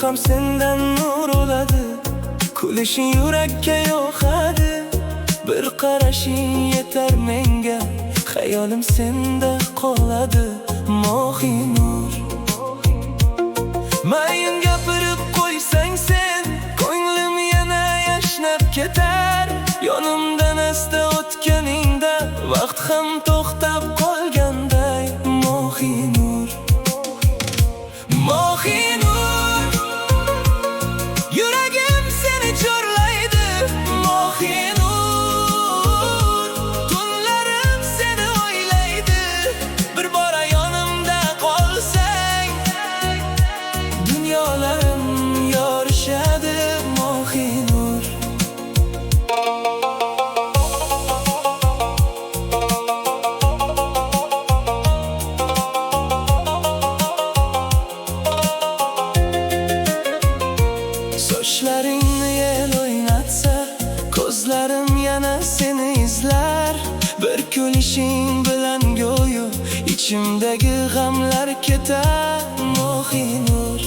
ham sendan nur oladi, kulishing yurakka yoqadi. Bir qarashing yetar menga, xayolim senda qoladi. Mohinur, mayin gapirib qo'ysang sen, ko'nglim yana yashnab ketar. Yonimdan asta o'tganingda, vaqt ham to'xtab qolganday. Mohinur, Mohinur, yuragim seni chorlaydi. Mohinur, tunlarim seni o'ylaydi. Bir bora yonimda qolsang, dunyolarim yorishadi. Mohinur, sochlaringni yel o'ynatsa, ko'zlarim yana seni izlar. Bir kulishing bilan go'yo ichimdagi g'amlar ketar. Mohinur,